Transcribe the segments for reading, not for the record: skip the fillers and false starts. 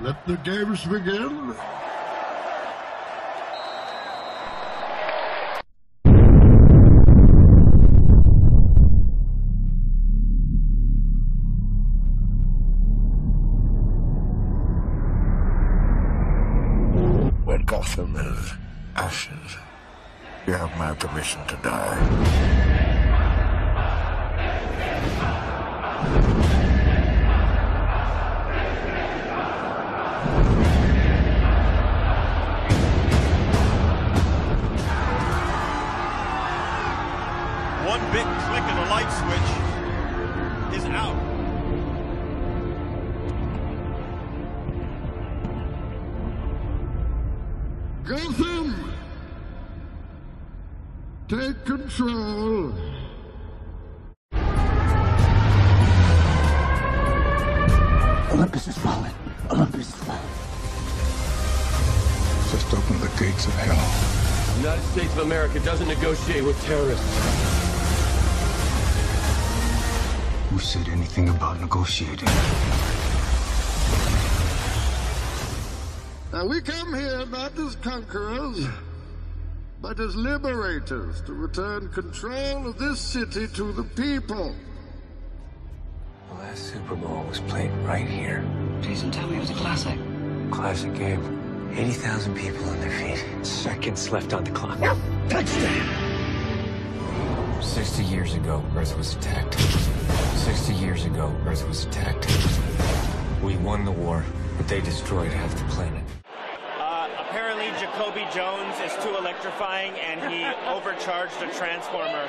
Let the games begin. When Gotham is ashes, you have my permission to die. One big click of the light switch is out. Gotham! Take control. Olympus is falling. Olympus is falling. Just open the gates of hell. The United States of America doesn't negotiate with terrorists. Who said anything about negotiating? Now we come here not as conquerors, but as liberators to return control of this city to the people. The last Superbowl was played right here. Jason, tell me it was a classic. Classic game. 80,000 people on their feet. Seconds left on the clock. Touchdown! 60 years ago, Earth was attacked. 60 years ago, Earth was attacked. We won the war, but they destroyed half the planet. Apparently, Jacoby Jones is too electrifying, and he overcharged a transformer.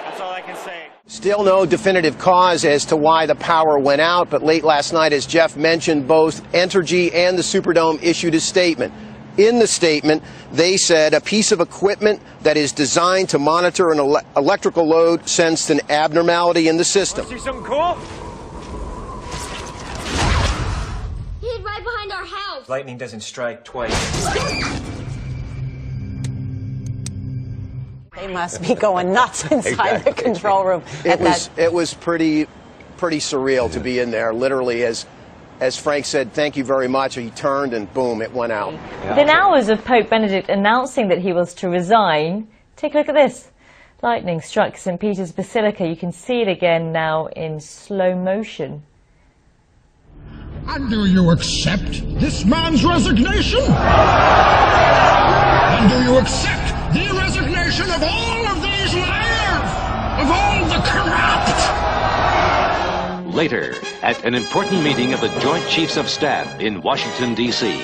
That's all I can say. Still no definitive cause as to why the power went out, but late last night, as Jeff mentioned, both Entergy and the Superdome issued a statement. In the statement, they said a piece of equipment that is designed to monitor an electrical load sensed an abnormality in the system. See something cool? He hid right behind our house. Lightning doesn't strike twice. They must be going nuts inside the control room. It was pretty surreal to be in there, literally, as Frank said, thank you very much. He turned and boom, it went out. Within hours of Pope Benedict announcing that he was to resign, take a look at this. Lightning struck St. Peter's Basilica. You can see it again now in slow motion. And do you accept this man's resignation? And do you accept the resignation of all of these liars? Of all the corrupt? Later, at an important meeting of the Joint Chiefs of Staff in Washington, D.C.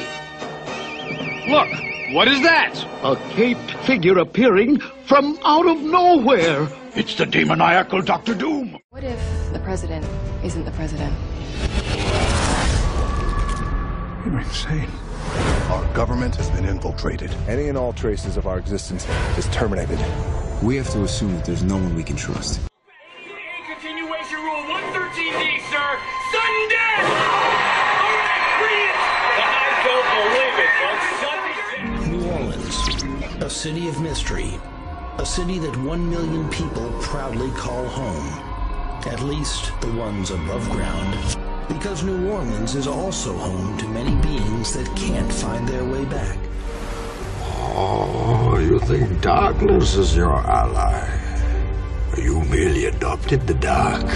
Look, what is that? A caped figure appearing from out of nowhere. It's the demoniacal Dr. Doom. What if the president isn't the president? You're insane. Our government has been infiltrated. Any and all traces of our existence is terminated. We have to assume that there's no one we can trust. Continuation rule 113D, sir. Sudden death! All right, brilliant! I don't believe it, folks. New Orleans, a city of mystery. A city that 1 million people proudly call home. At least the ones above ground. Because New Orleans is also home to many beings that can't find their way back. Oh, you think darkness is your ally? You merely adopted the dark.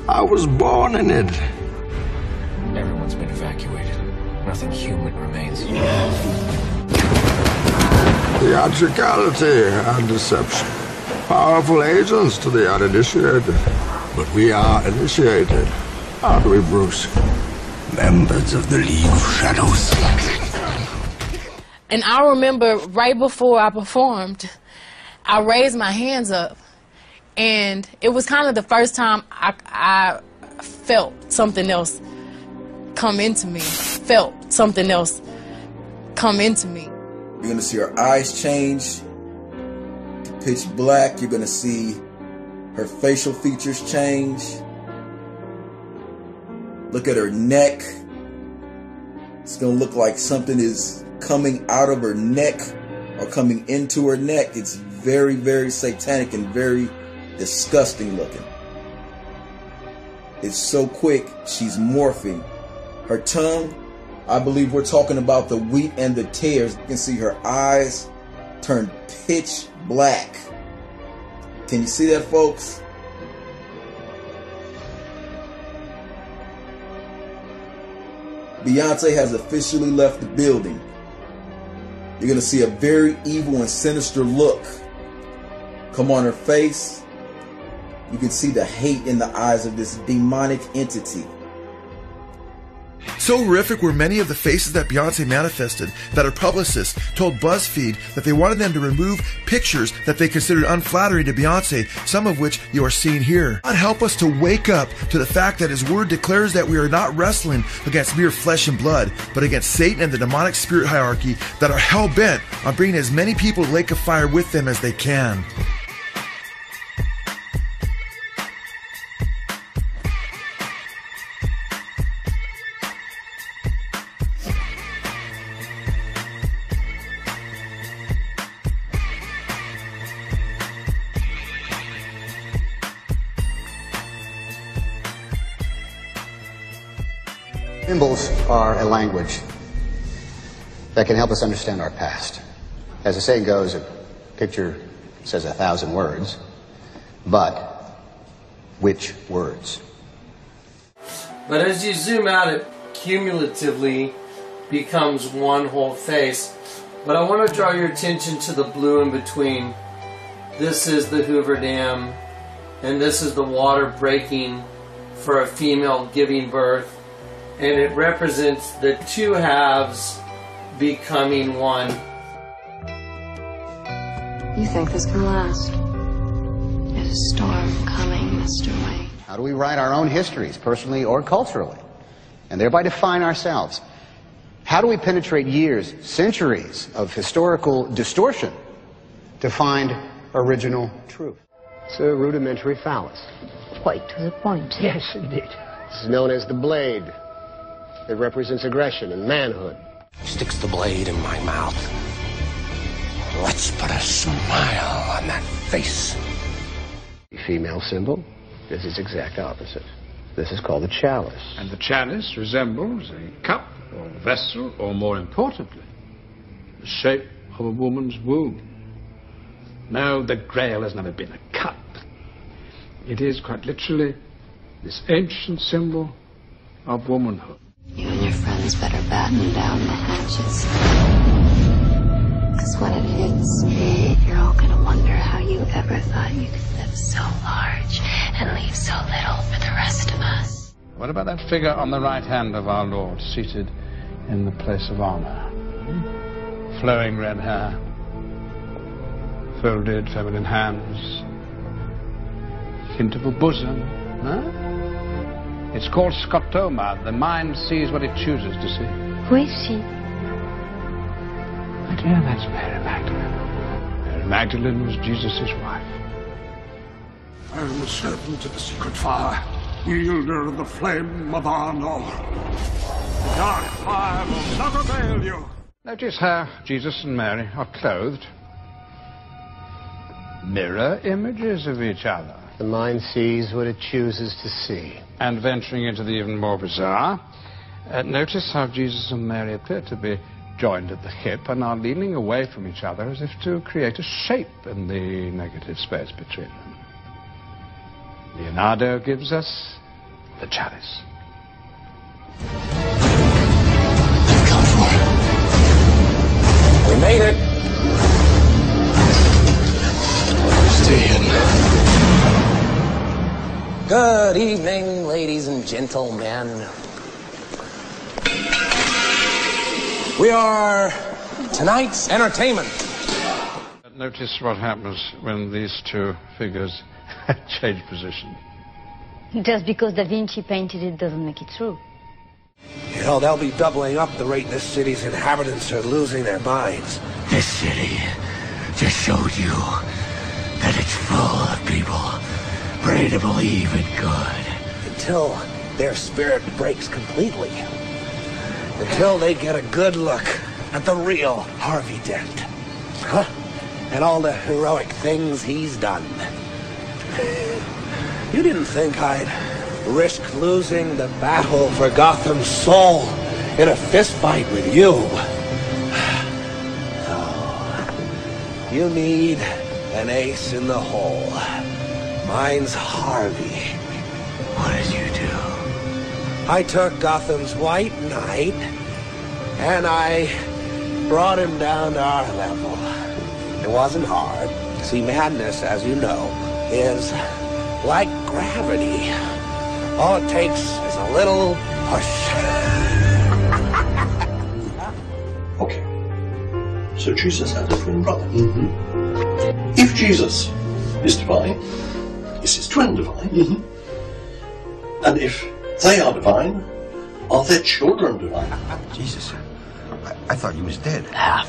I was born in it. Everyone's been evacuated. Nothing human remains. Theatricality and deception. Powerful agents to the uninitiated. But we are initiated. Aren't we, Bruce? Members of the League of Shadows. And I remember right before I performed, I raised my hands up, and it was kind of the first time I felt something else come into me. Felt something else come into me. You're going to see her eyes change to pitch black. You're going to see her facial features change. Look at her neck. It's going to look like something is coming out of her neck or coming into her neck. It's very, very satanic and very disgusting looking. It's so quick. She's morphing. her tongue. I believe we're talking about the wheat and the tares. You can see her eyes turn pitch black. Can you see that, folks? Beyonce has officially left the building. You're going to see a very evil and sinister look come on her face. You can see the hate in the eyes of this demonic entity. So horrific were many of the faces that Beyonce manifested that her publicists told BuzzFeed that they wanted them to remove pictures that they considered unflattering to Beyonce, some of which you are seeing here. God help us to wake up to the fact that His Word declares that we are not wrestling against mere flesh and blood, but against Satan and the demonic spirit hierarchy that are hell-bent on bringing as many people to the lake of fire with them as they can. Symbols are a language that can help us understand our past. As the saying goes, a picture says 1,000 words, but which words? But as you zoom out, it cumulatively becomes one whole face. But I want to draw your attention to the blue in between. This is the Hoover Dam, and this is the water breaking for a female giving birth. And it represents the two halves becoming one. You think this can last? There's a storm coming, Mr. Wayne. How do we write our own histories, personally or culturally, and thereby define ourselves? How do we penetrate years, centuries of historical distortion to find original truth? It's a rudimentary fallacy. Quite to the point. Yes, indeed. This is known as the blade. It represents aggression and manhood. Sticks the blade in my mouth. Let's put a smile on that face. The female symbol is its exact opposite. This is called the chalice. And the chalice resembles a cup or vessel, or more importantly, the shape of a woman's womb. No, the Grail has never been a cup. It is quite literally this ancient symbol of womanhood. You and your friends better batten down the hatches. Because when it hits, you're all gonna wonder how you ever thought you could live so large and leave so little for the rest of us. What about that figure on the right hand of our Lord, seated in the place of honor? Flowing red hair, folded feminine hands, hint of a bosom, huh? It's called scotoma. The mind sees what it chooses to see. Who is she? My dear, that's Mary Magdalene. Mary Magdalene was Jesus' wife. I am a servant of the secret fire, wielder of the flame of our Lord. The dark fire will not avail you. Notice how Jesus and Mary are clothed. Mirror images of each other. The mind sees what it chooses to see. And venturing into the even more bizarre, notice how Jesus and Mary appear to be joined at the hip and are leaning away from each other as if to create a shape in the negative space between them. Leonardo gives us the chalice. Come for it. We made it. Stay in. Good evening, ladies and gentlemen. We are tonight's entertainment. Notice what happens when these two figures change position. Just because Da Vinci painted it doesn't make it true. You know, they'll be doubling up the rate this city's inhabitants are losing their minds. This city just showed you that it's full of people ready to believe in good. Until their spirit breaks completely. Until they get a good look at the real Harvey Dent. Huh? And all the heroic things he's done. You didn't think I'd risk losing the battle for Gotham's soul in a fistfight with you. No. You need an ace in the hole. Mine's Harvey. What did you do? I took Gotham's White Knight and I brought him down to our level. It wasn't hard. See, madness, as you know, is like gravity. All it takes is a little push. Okay. So Jesus had a twin brother. If Jesus is divine, is his twin divine? And if they are divine, are their children divine? Jesus, I thought he was dead. Half.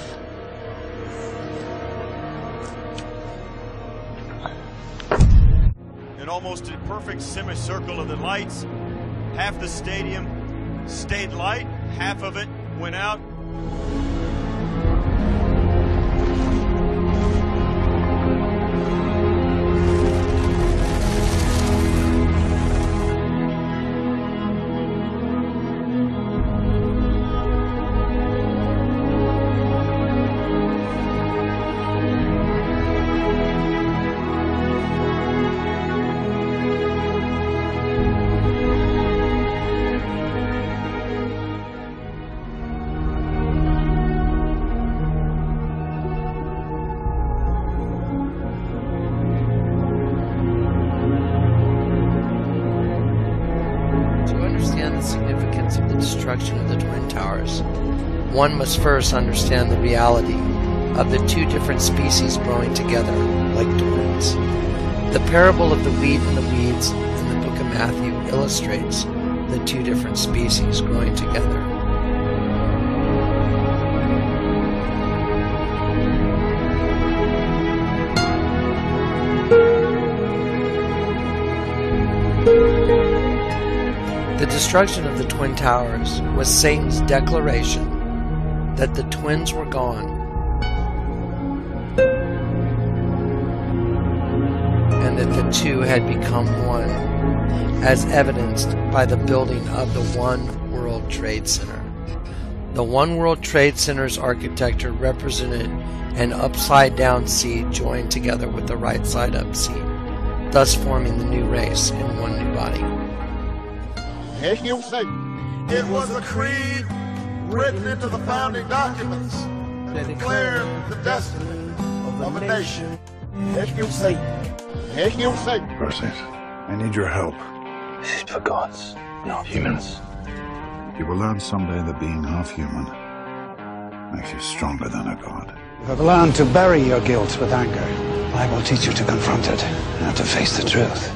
In almost a perfect semicircle of the lights, half the stadium stayed light, half of it went out. Of the Twin Towers, one must first understand the reality of the two different species growing together like twins. The parable of the wheat and the weeds in the book of Matthew illustrates the two different species growing together. The destruction of the Twin Towers was Satan's declaration that the twins were gone and that the two had become one, as evidenced by the building of the One World Trade Center. The One World Trade Center's architecture represented an upside-down C joined together with the right-side-up C, thus forming the new race in one new body. It was a creed written into the founding documents that declared the destiny of a nation. Perseus, I need your help. This is for gods, not humans. You will learn someday that being half human makes you stronger than a god. You have learned to bury your guilt with anger. I will teach you to confront it and to face the truth.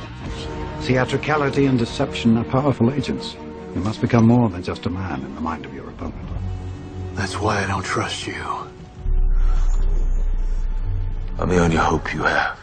Theatricality and deception are powerful agents. You must become more than just a man in the mind of your opponent. That's why I don't trust you. I'm the only hope you have.